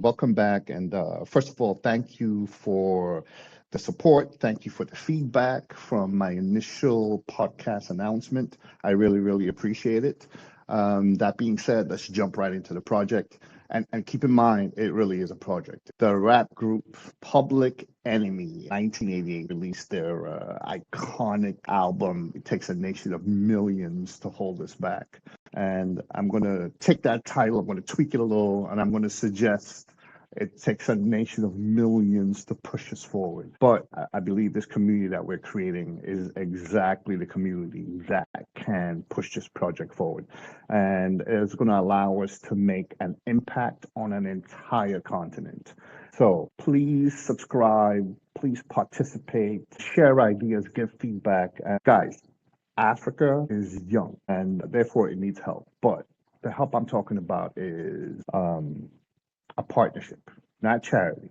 welcome back. And first of all, thank you for the support. Thank you for the feedback from my initial podcast announcement. I really, really appreciate it. That being said, let's jump right into the project. And keep in mind, it really is a project. The rap group Public Enemy, 1988, released their iconic album, It Takes a Nation of Millions to Hold Us Back. And I'm going to take that title, I'm going to tweak it a little, and I'm going to suggest it takes a nation of millions to push us forward. But I believe this community that we're creating is exactly the community that can push this project forward. And it's going to allow us to make an impact on an entire continent. So please subscribe, please participate, share ideas, give feedback. And guys, Africa is young and therefore it needs help. But the help I'm talking about is a partnership, not charity.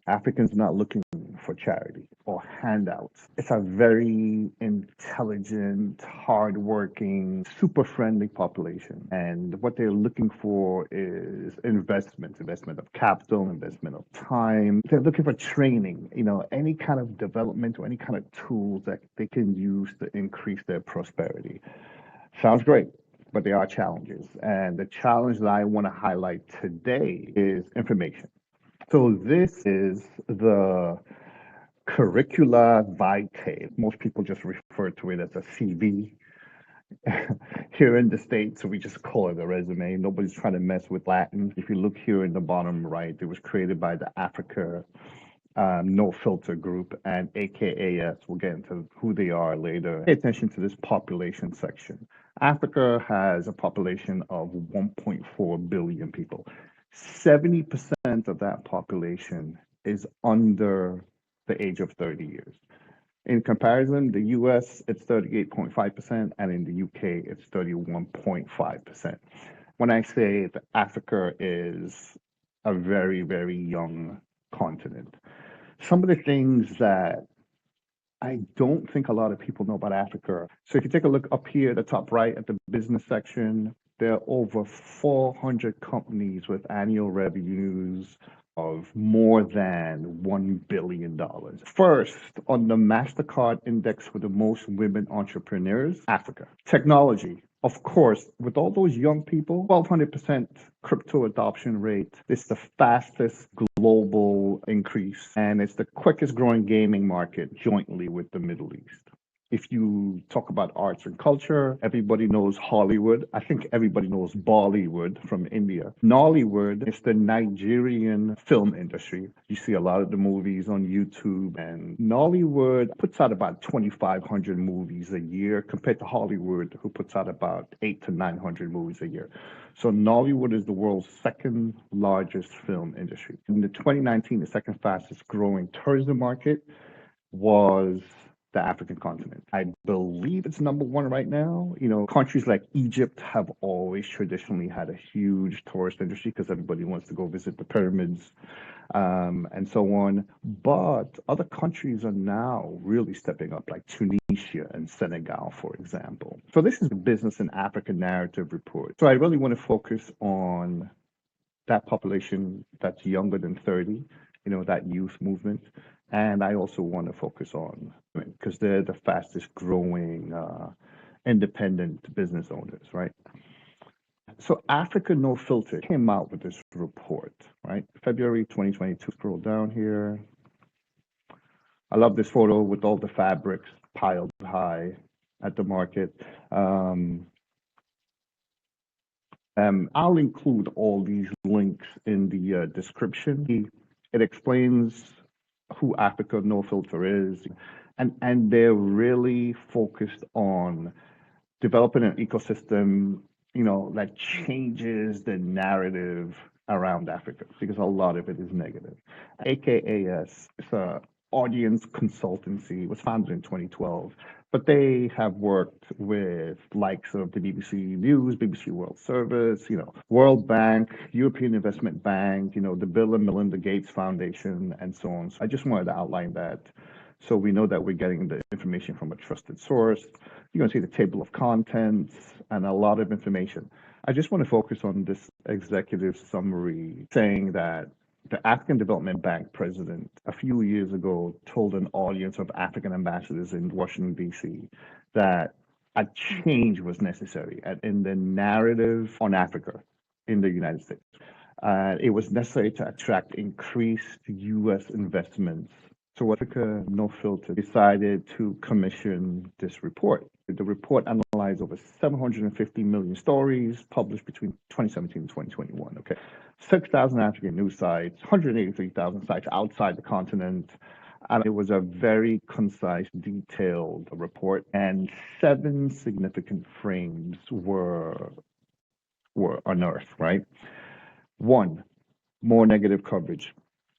Africans are not looking for charity or handouts. It's a very intelligent, hardworking, super friendly population. And what they're looking for is investment of capital, investment of time. They're looking for training, any kind of development or any kind of tools that they can use to increase their prosperity. Sounds great, but there are challenges. And the challenge that I want to highlight today is information. So this is the curricula vitae. Most people just refer to it as a CV. Here in the States, we just call it a resume. Nobody's trying to mess with Latin. If you look here in the bottom right, it was created by the Africa No Filter Group and AKAS. We'll get into who they are later. Pay attention to this population section. Africa has a population of 1.4 billion people. 70% of that population is under the age of 30 years. In comparison, the US, it's 38.5%, and in the UK, it's 31.5%. When I say that Africa is a very, very young continent, some of the things that I don't think a lot of people know about Africa. So if you take a look up here at the top right at the business section, there are over 400 companies with annual revenues of more than $1 billion. First, on the MasterCard Index for the most women entrepreneurs, Africa. Technology. Of course, with all those young people, 1,200% crypto adoption rate. It's the fastest global increase, and it's the quickest growing gaming market jointly with the Middle East. If you talk about arts and culture, everybody knows Hollywood. I think everybody knows Bollywood from India. Nollywood is the Nigerian film industry. You see a lot of the movies on YouTube, and Nollywood puts out about 2,500 movies a year compared to Hollywood, who puts out about 800 to 900 movies a year. So Nollywood is the world's second largest film industry. In the 2019, the second fastest growing tourism market was the African continent. I believe it's number one right now. Countries like Egypt have always traditionally had a huge tourist industry because everybody wants to go visit the pyramids and so on. But other countries are now really stepping up, like Tunisia and Senegal, for example. So this is the Business in Africa Narrative Report. So I really want to focus on that population that's younger than 30, that youth movement. And I also want to focus on women because they're the fastest growing independent business owners, right? So Africa No Filter came out with this report, right? February 2022. Scroll down here. I love this photo with all the fabrics piled high at the market. I'll include all these links in the description. It explains who Africa No Filter is, and they're really focused on developing an ecosystem, that changes the narrative around Africa because a lot of it is negative. AKAS is a audience consultancy. It was founded in 2012, but they have worked with likes of the BBC News, BBC World Service, World Bank, European Investment Bank, the Bill and Melinda Gates Foundation, and so on. So I just wanted to outline that so we know that we're getting the information from a trusted source. You're going to see the table of contents and a lot of information. I just want to focus on this executive summary saying that The African Development Bank president a few years ago told an audience of African ambassadors in Washington, D.C., that a change was necessary in the narrative on Africa in the United States. It was necessary to attract increased U.S. investments. So Africa No Filter decided to commission this report. The report analyzed over 750 million stories published between 2017 and 2021. Okay, 6,000 African news sites, 183,000 sites outside the continent. And it was a very concise, detailed report, and 7 significant frames were unearthed. Right, one, more negative coverage.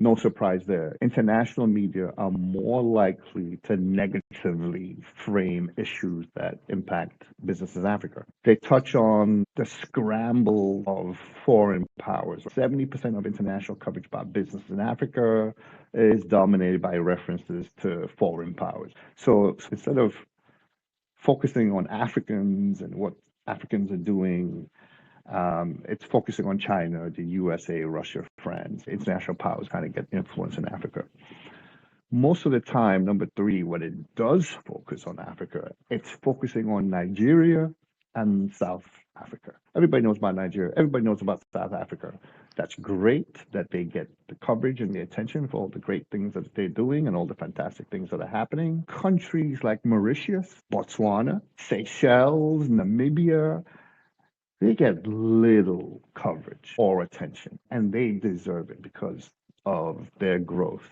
No surprise there. International media are more likely to negatively frame issues that impact businesses in Africa. They touch on the scramble of foreign powers. 70% of international coverage about business in Africa is dominated by references to foreign powers. So instead of focusing on Africans and what Africans are doing, it's focusing on China, the USA, Russia, France. International powers kind of get influence in Africa. Most of the time, number 3, when it does focus on Africa, it's focusing on Nigeria and South Africa. Everybody knows about Nigeria. Everybody knows about South Africa. That's great that they get the coverage and the attention for all the great things that they're doing and all the fantastic things that are happening. Countries like Mauritius, Botswana, Seychelles, Namibia, they get little coverage or attention, and they deserve it because of their growth.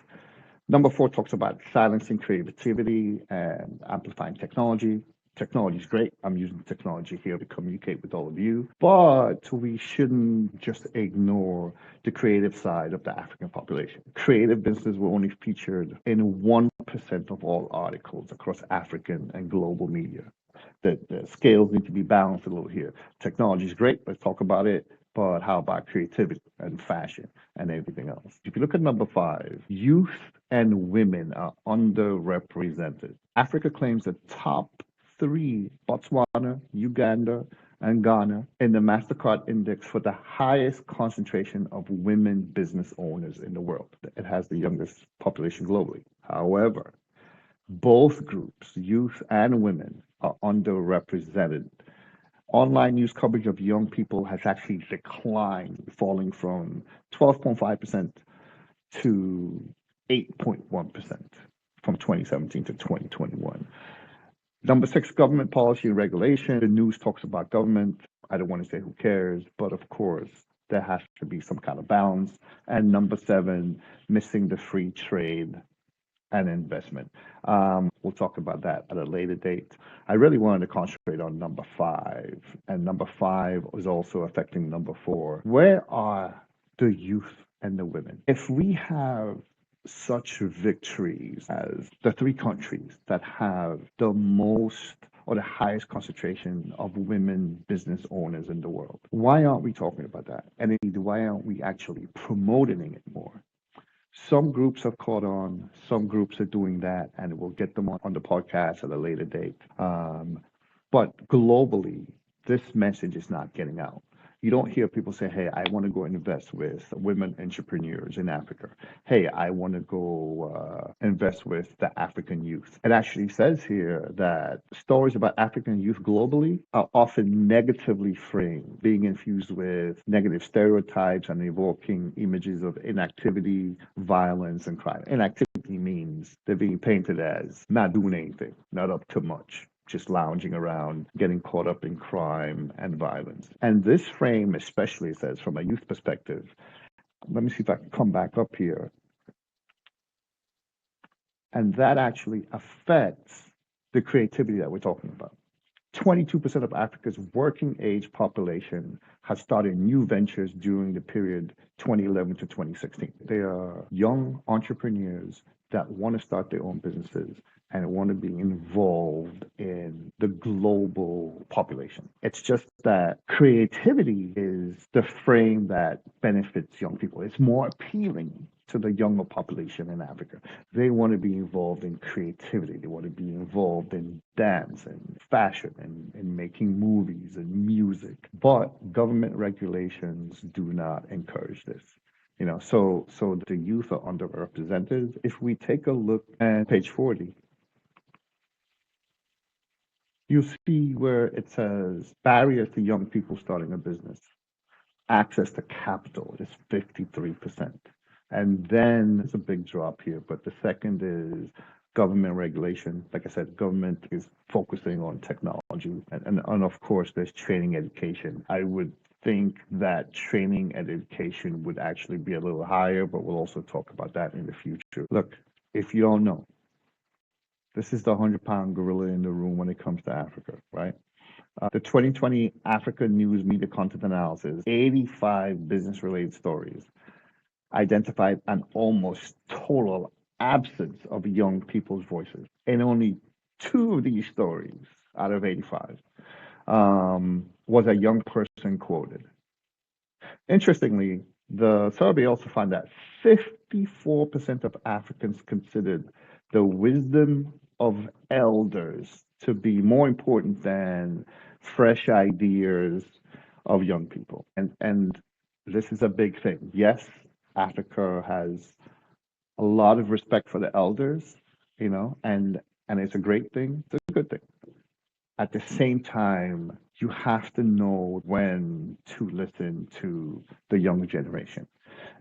Number 4 talks about silencing creativity and amplifying technology. Technology is great. I'm using technology here to communicate with all of you, but we shouldn't just ignore the creative side of the African population. Creative businesses were only featured in 1% of all articles across African and global media. The scales need to be balanced a little here. Technology is great. Let's talk about it. But how about creativity and fashion and everything else? If you look at number 5, youth and women are underrepresented. Africa claims the top 3, Botswana, Uganda, and Ghana, in the MasterCard Index for the highest concentration of women business owners in the world. It has the youngest population globally. However, both groups, youth and women, are underrepresented. Online news coverage of young people has actually declined, falling from 12.5% to 8.1% from 2017 to 2021. Number 6, government policy and regulation. The news talks about government. I don't want to say who cares, but of course, there has to be some kind of balance. And number 7, missing the free trade and investment. We'll talk about that at a later date. I really wanted to concentrate on number 5, and number 5 is also affecting number 4. Where are the youth and the women? If we have such victories as the 3 countries that have the most or the highest concentration of women business owners in the world, why aren't we talking about that? And indeed, why aren't we actually promoting it more? Some groups have caught on, some groups are doing that, and we'll get them on the podcast at a later date. But globally, this message is not getting out. You don't hear people say, hey, I want to go invest with women entrepreneurs in Africa. Hey, I want to go invest with the African youth. It actually says here that stories about African youth globally are often negatively framed, being infused with negative stereotypes and evoking images of inactivity, violence, and crime. Inactivity means they're being painted as not doing anything, not up to much, just lounging around, getting caught up in crime and violence. And this frame especially says, from a youth perspective, let me see if I can come back up here. And that actually affects the creativity that we're talking about. 22% of Africa's working age population has started new ventures during the period 2011 to 2016. They are young entrepreneurs that want to start their own businesses and want to be involved in the global population. It's just that creativity is the frame that benefits young people. It's more appealing to the younger population in Africa. They want to be involved in creativity. They want to be involved in dance and fashion and making movies and music. But government regulations do not encourage this. So the youth are underrepresented. If we take a look at page 40, you see where it says barriers to young people starting a business. Access to capital is 53%. And then there's a big drop here, but the second is government regulation. Like I said, government is focusing on technology. And of course, there's training education. I would think that training and education would actually be a little higher, but we'll also talk about that in the future. Look, if you don't know, this is the 100-pound gorilla in the room when it comes to Africa, right? The 2020 Africa News Media Content Analysis, 85 business related stories identified an almost total absence of young people's voices. And only two of these stories out of 85 was a young person quoted. Interestingly, the survey also found that 54% of Africans considered the wisdom of elders to be more important than fresh ideas of young people. And this is a big thing. Yes, Africa has a lot of respect for the elders, and it's a great thing. It's a good thing. At the same time, you have to know when to listen to the younger generation.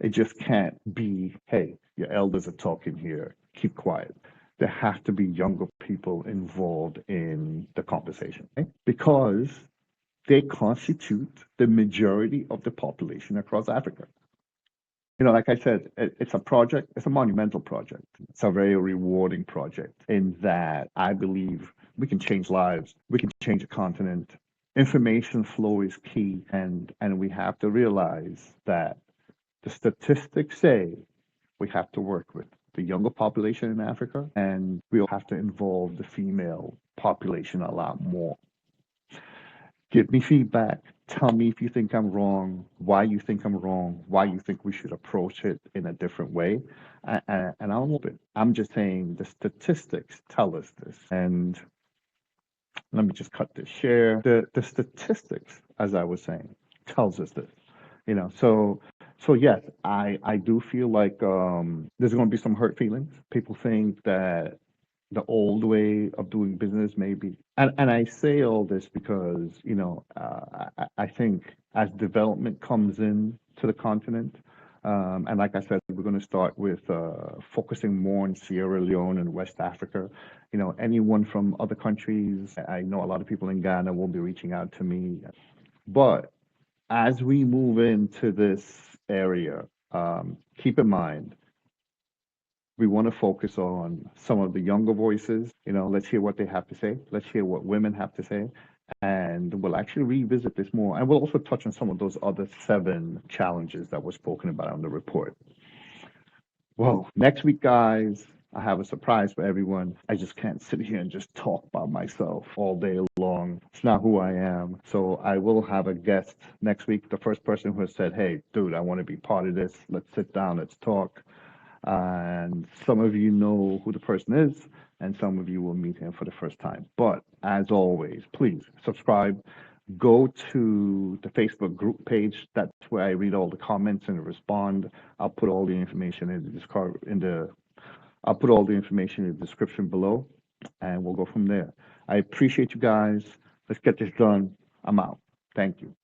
It just can't be, hey, your elders are talking here, keep quiet. There have to be younger people involved in the conversation, right? Because they constitute the majority of the population across Africa. Like I said, it's a project, it's a monumental project. It's a very rewarding project in that I believe we can change lives, we can change a continent. Information flow is key, and we have to realize that the statistics say we have to work with the younger population in Africa, and we'll have to involve the female population a lot more. Give me feedback. Tell me if you think I'm wrong, why you think I'm wrong, why you think we should approach it in a different way. And I'll move it. I'm just saying the statistics tell us this. And let me just cut this share. The statistics, as I was saying, tells us this. So yes, I do feel like there's going to be some hurt feelings. People think that the old way of doing business maybe, and I say all this because I think as development comes in to the continent, and like I said, we're going to start with focusing more on Sierra Leone and West Africa. Anyone from other countries, I know a lot of people in Ghana will be reaching out to me, but as we move into this area, keep in mind we want to focus on some of the younger voices. Let's hear what they have to say. Let's hear what women have to say. And we'll actually revisit this more. And we'll also touch on some of those other 7 challenges that were spoken about on the report. Well, next week, guys, I have a surprise for everyone. I just can't sit here and just talk by myself all day long. It's not who I am. So I will have a guest next week. The first person who has said, hey, dude, I want to be part of this. Let's sit down. Let's talk. And some of you know who the person is, and some of you will meet him for the first time. But as always, please subscribe. Go to the Facebook group page. That's where I read all the comments and respond. I'll put all the information I'll put all the information in the description below, and we'll go from there. I appreciate you guys. Let's get this done. I'm out. Thank you.